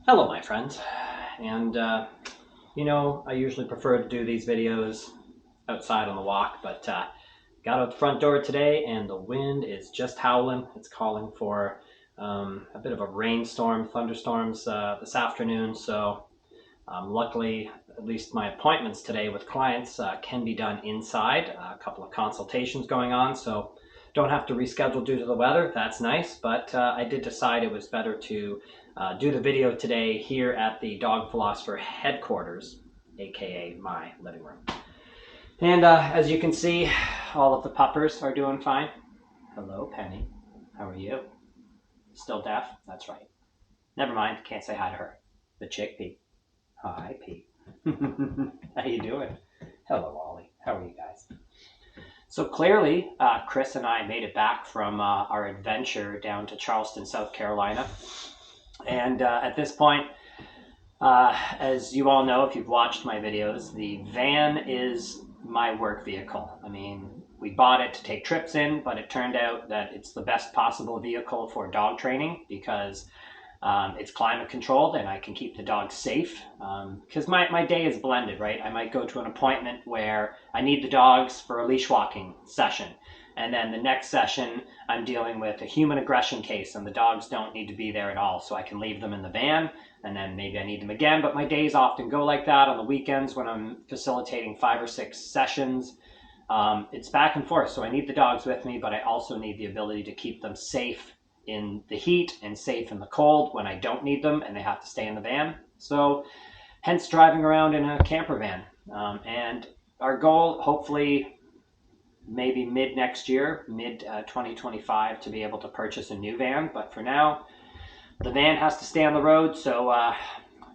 Hello, my friends. And, I usually prefer to do these videos outside on the walk, but got out the front door today and the wind is just howling. It's calling for a bit of a rainstorm, thunderstorms this afternoon. So, luckily, at least my appointments today with clients can be done inside. A couple of consultations going on, so don't have to reschedule due to the weather. That's nice, but I did decide it was better to do the video today here at the Dog Philosopher headquarters, aka my living room. And as you can see, all of the puppers are doing fine. Hello, Penny. How are you? Still deaf? That's right. Never mind, can't say hi to her. The chickpea. Hi, Pete. How you doing? Hello, Ollie. How are you guys? So clearly, Chris and I made it back from our adventure down to Charleston, South Carolina. And at this point, as you all know, if you've watched my videos, the van is my work vehicle. I mean, we bought it to take trips in, but it turned out that it's the best possible vehicle for dog training because it's climate controlled and I can keep the dogs safe. Because my day is blended, right? I might go to an appointment where I need the dogs for a leash walking session. And then the next session, I'm dealing with a human aggression case and the dogs don't need to be there at all. So I can leave them in the van and then maybe I need them again. But my days often go like that on the weekends when I'm facilitating 5 or 6 sessions. It's back and forth. So I need the dogs with me, but I also need the ability to keep them safe in the heat and safe in the cold when I don't need them and they have to stay in the van. So hence driving around in a camper van. And our goal, hopefully, maybe mid next year, mid 2025, to be able to purchase a new van. But for now, the van has to stay on the road. So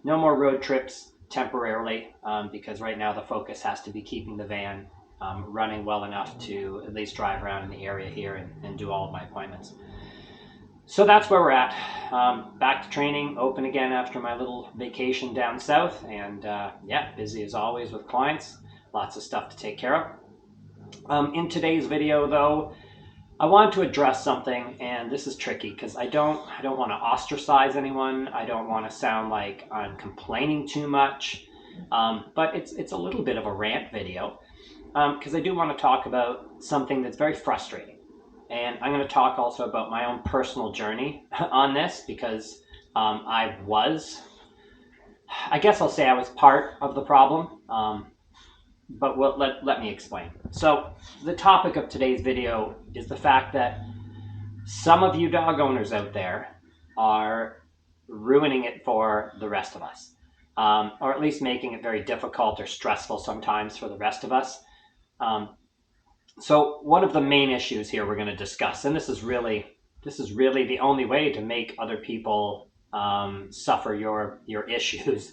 no more road trips temporarily because right now the focus has to be keeping the van running well enough to at least drive around in the area here and do all of my appointments. So that's where we're at. Back to training, open again after my little vacation down south. And yeah, busy as always with clients. Lots of stuff to take care of. In today's video, though, I wanted to address something, and this is tricky because I don't want to ostracize anyone. I don't want to sound like I'm complaining too much, but it's a little bit of a rant video because I do want to talk about something that's very frustrating. And I'm going to talk also about my own personal journey on this because I was part of the problem, but let me explain. So the topic of today's video is the fact that some of you dog owners out there are ruining it for the rest of us, or at least making it very difficult or stressful sometimes for the rest of us. So one of the main issues here we're going to discuss, and this is really the only way to make other people suffer your issues,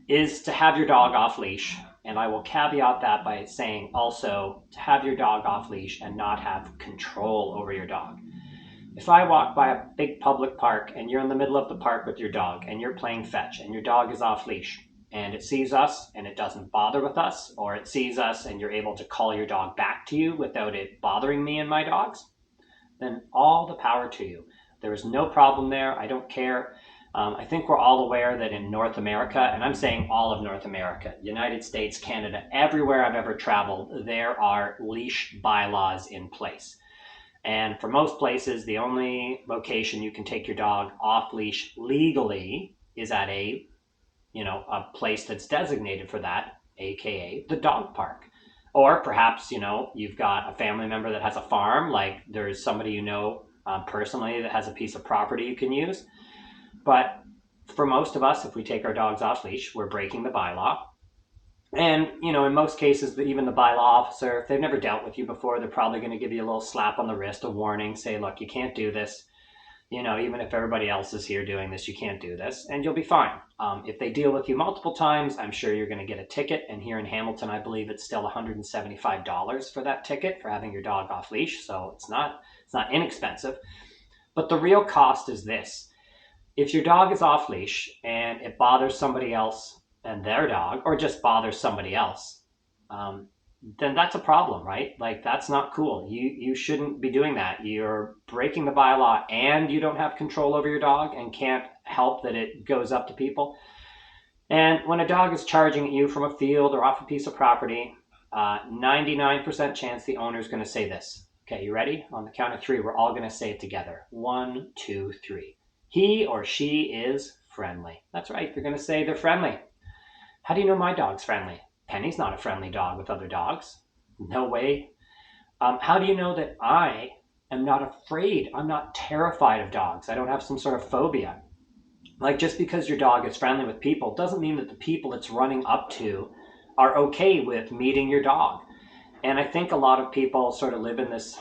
is to have your dog off leash. And I will caveat that by saying also to have your dog off leash and not have control over your dog. If I walk by a big public park and you're in the middle of the park with your dog and you're playing fetch and your dog is off leash, and it sees us and it doesn't bother with us, or it sees us and you're able to call your dog back to you without it bothering me and my dogs, then all the power to you. There is no problem there. I don't care. I think we're all aware that in North America, and I'm saying all of North America, United States, Canada, everywhere I've ever traveled, there are leash bylaws in place. And for most places, the only location you can take your dog off leash legally is at a place that's designated for that, aka the dog park. Or perhaps, you've got a family member that has a farm, like there's somebody personally that has a piece of property you can use. But for most of us, if we take our dogs off leash, we're breaking the bylaw. And, in most cases, even the bylaw officer, if they've never dealt with you before, they're probably going to give you a little slap on the wrist, a warning, say, look, you can't do this. Even if everybody else is here doing this, you can't do this, and you'll be fine. If they deal with you multiple times, I'm sure you're going to get a ticket. And here in Hamilton, I believe it's still $175 for that ticket for having your dog off leash. So it's not inexpensive. But the real cost is this. If your dog is off leash and it bothers somebody else and their dog, or just bothers somebody else, then that's a problem, right? Like, that's not cool. You shouldn't be doing that. You're breaking the bylaw, and you don't have control over your dog and can't help that it goes up to people. And when a dog is charging at you from a field or off a piece of property, 99% chance the owner is going to say this. Okay, you ready? On the count of three, we're all going to say it together. 1, 2, 3. He or she is friendly. That's right, they're going to say they're friendly. How do you know my dog's friendly? Penny's not a friendly dog with other dogs. No way. How do you know that I am not afraid? I'm not terrified of dogs. I don't have some sort of phobia. Like, just because your dog is friendly with people doesn't mean that the people it's running up to are okay with meeting your dog. And I think a lot of people sort of live in this,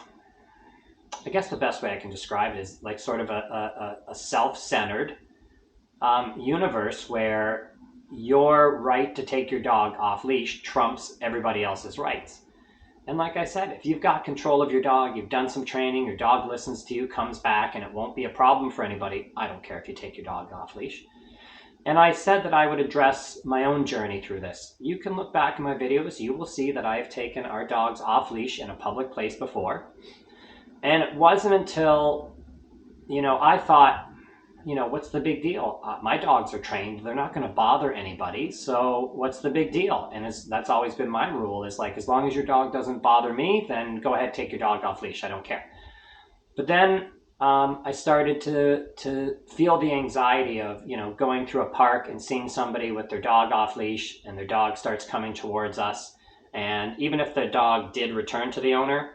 I guess the best way I can describe it is like sort of a self-centered universe where your right to take your dog off leash trumps everybody else's rights. And like I said, if you've got control of your dog, you've done some training, your dog listens to you, comes back, and it won't be a problem for anybody, I don't care if you take your dog off leash. And I said that I would address my own journey through this. You can look back in my videos, you will see that I have taken our dogs off leash in a public place before. And it wasn't until, I thought, what's the big deal? My dogs are trained. They're not going to bother anybody. So what's the big deal? And that's always been my rule, is like, as long as your dog doesn't bother me, then go ahead, take your dog off leash. I don't care. But then I started to feel the anxiety of, going through a park and seeing somebody with their dog off leash and their dog starts coming towards us. And even if the dog did return to the owner,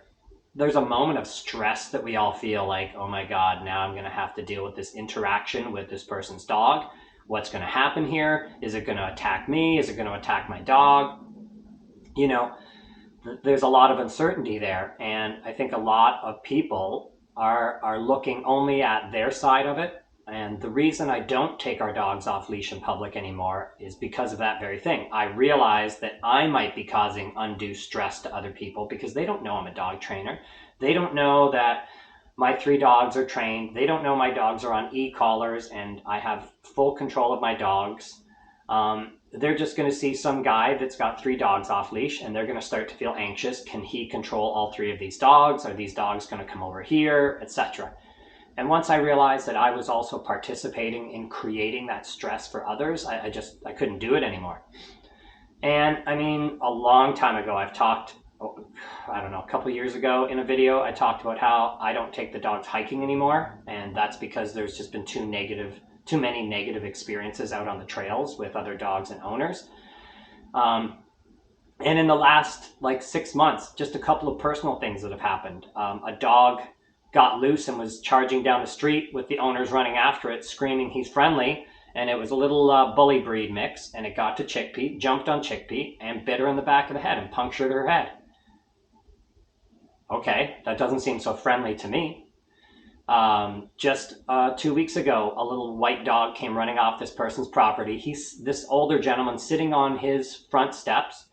there's a moment of stress that we all feel like, oh my God, now I'm going to have to deal with this interaction with this person's dog. What's going to happen here? Is it going to attack me? Is it going to attack my dog? There's a lot of uncertainty there. And I think a lot of people are looking only at their side of it. And the reason I don't take our dogs off leash in public anymore is because of that very thing. I realize that I might be causing undue stress to other people because they don't know I'm a dog trainer. They don't know that my 3 dogs are trained. They don't know my dogs are on e-collars and I have full control of my dogs. They're just going to see some guy that's got 3 dogs off leash and they're going to start to feel anxious. Can he control all 3 of these dogs? Are these dogs going to come over here, etc.? And once I realized that I was also participating in creating that stress for others, I couldn't do it anymore. And I mean, a long time ago, I've talked, a couple of years ago in a video, I talked about how I don't take the dogs hiking anymore. And that's because there's just been too many negative experiences out on the trails with other dogs and owners. And in the last 6 months, just a couple of personal things that have happened. A dog got loose and was charging down the street with the owners running after it, screaming he's friendly, and it was a little bully breed mix, and it got to Chickpea, jumped on Chickpea, and bit her in the back of the head and punctured her head. Okay, that doesn't seem so friendly to me. Just 2 weeks ago, a little white dog came running off this person's property. This older gentleman sitting on his front steps,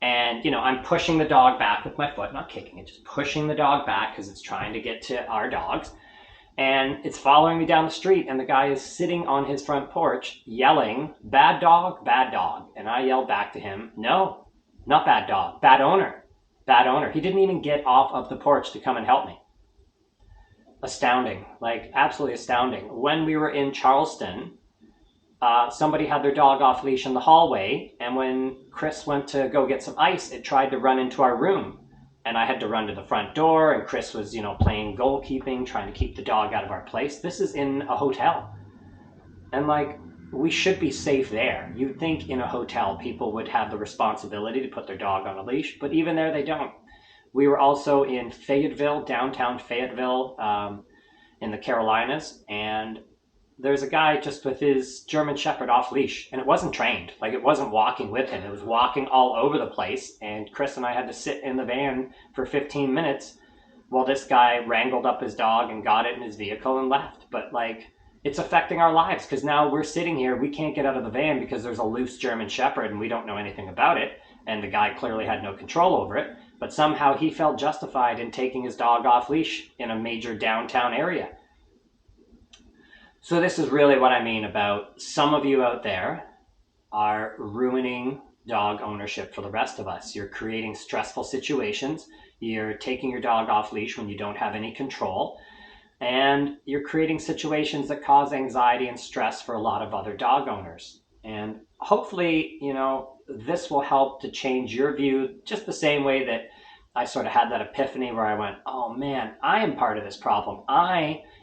and, I'm pushing the dog back with my foot, not kicking it, just pushing the dog back because it's trying to get to our dogs. And it's following me down the street, and the guy is sitting on his front porch yelling, bad dog, bad dog. And I yelled back to him, no, not bad dog, bad owner, bad owner. He didn't even get off of the porch to come and help me. Astounding, absolutely astounding. When we were in Charleston, somebody had their dog off leash in the hallway, and when Chris went to go get some ice, it tried to run into our room, and I had to run to the front door, and Chris was, playing goalkeeping, trying to keep the dog out of our place. This is in a hotel, and we should be safe there. You'd think in a hotel people would have the responsibility to put their dog on a leash, but even there they don't. We were also in Fayetteville, downtown Fayetteville, in the Carolinas, and there's a guy just with his German Shepherd off leash, and it wasn't trained. It wasn't walking with him. It was walking all over the place, and Chris and I had to sit in the van for 15 minutes while this guy wrangled up his dog and got it in his vehicle and left. But it's affecting our lives because now we're sitting here, we can't get out of the van because there's a loose German Shepherd and we don't know anything about it, and the guy clearly had no control over it, but somehow he felt justified in taking his dog off leash in a major downtown area. So this is really what I mean about some of you out there are ruining dog ownership for the rest of us. You're creating stressful situations. You're taking your dog off leash when you don't have any control. And you're creating situations that cause anxiety and stress for a lot of other dog owners. And hopefully, this will help to change your view, just the same way that I sort of had that epiphany where I went, oh man, I am part of this problem.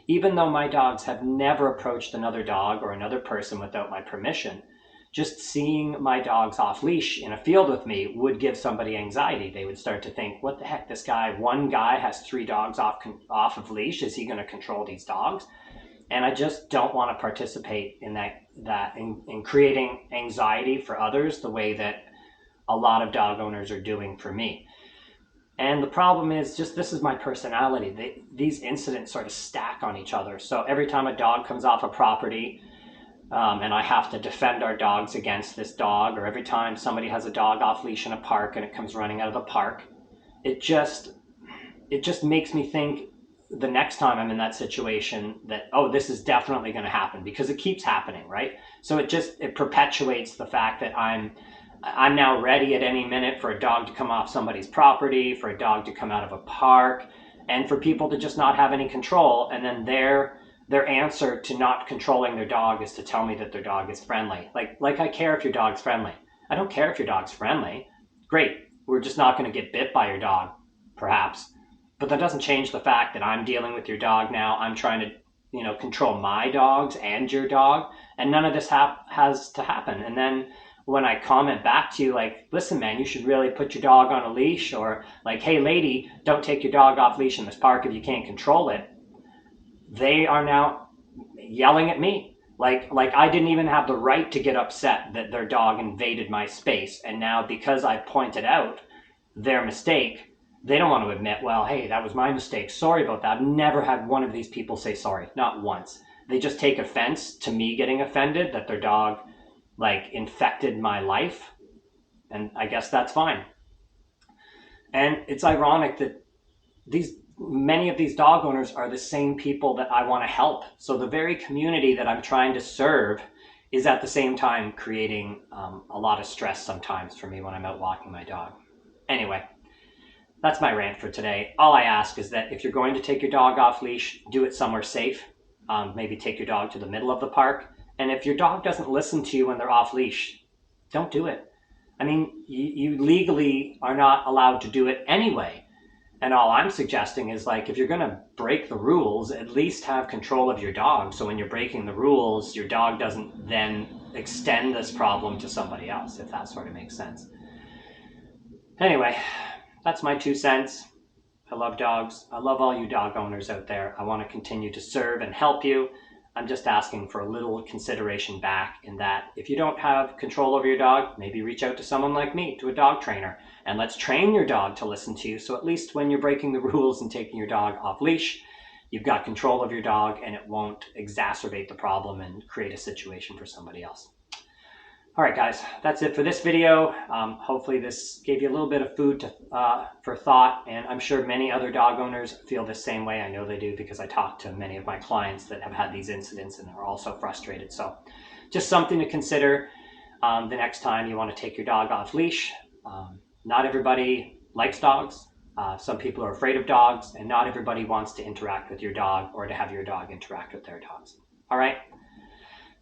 Even though my dogs have never approached another dog or another person without my permission, just seeing my dogs off leash in a field with me would give somebody anxiety. They would start to think, what the heck, one guy has 3 dogs off of leash. Is he going to control these dogs? And I just don't want to participate in in creating anxiety for others the way that a lot of dog owners are doing for me. And the problem is this is my personality. These incidents sort of stack on each other. So every time a dog comes off a property, and I have to defend our dogs against this dog, or every time somebody has a dog off leash in a park and it comes running out of the park, it just makes me think the next time I'm in that situation that, oh, this is definitely going to happen, because it keeps happening, right? So it perpetuates the fact that I'm now ready at any minute for a dog to come off somebody's property, for a dog to come out of a park, and for people to just not have any control. And then their answer to not controlling their dog is to tell me that their dog is friendly. Like I care if your dog's friendly. I don't care if your dog's friendly. Great. We're just not going to get bit by your dog, perhaps. But that doesn't change the fact that I'm dealing with your dog now. I'm trying to, control my dogs and your dog. And none of this has to happen. And then when I comment back to you, like, listen, man, you should really put your dog on a leash, or like, hey, lady, don't take your dog off leash in this park if you can't control it. They are now yelling at me. Like I didn't even have the right to get upset that their dog invaded my space. And now, because I pointed out their mistake, they don't want to admit, well, hey, that was my mistake. Sorry about that. I've never had one of these people say sorry. Not once. They just take offense to me getting offended that their dog infected my life. And I guess that's fine. And it's ironic that many of these dog owners are the same people that I want to help. So the very community that I'm trying to serve is at the same time creating a lot of stress sometimes for me when I'm out walking my dog. Anyway, that's my rant for today. All I ask is that if you're going to take your dog off leash, do it somewhere safe. Maybe take your dog to the middle of the park. And if your dog doesn't listen to you when they're off leash, don't do it. I mean, you legally are not allowed to do it anyway. And all I'm suggesting is, if you're going to break the rules, at least have control of your dog. So when you're breaking the rules, your dog doesn't then extend this problem to somebody else, if that sort of makes sense. Anyway, that's my 2 cents. I love dogs. I love all you dog owners out there. I want to continue to serve and help you. I'm just asking for a little consideration back, in that if you don't have control over your dog, maybe reach out to someone like me, to a dog trainer, and let's train your dog to listen to you. So at least when you're breaking the rules and taking your dog off leash, you've got control of your dog and it won't exacerbate the problem and create a situation for somebody else. All right, guys, that's it for this video. Hopefully this gave you a little bit of food for thought, and I'm sure many other dog owners feel the same way. I know they do, because I talk to many of my clients that have had these incidents and are also frustrated. So just something to consider the next time you want to take your dog off leash. Not everybody likes dogs. Some people are afraid of dogs, and not everybody wants to interact with your dog or to have your dog interact with their dogs. All right,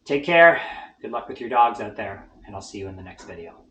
take care. Good luck with your dogs out there, and I'll see you in the next video.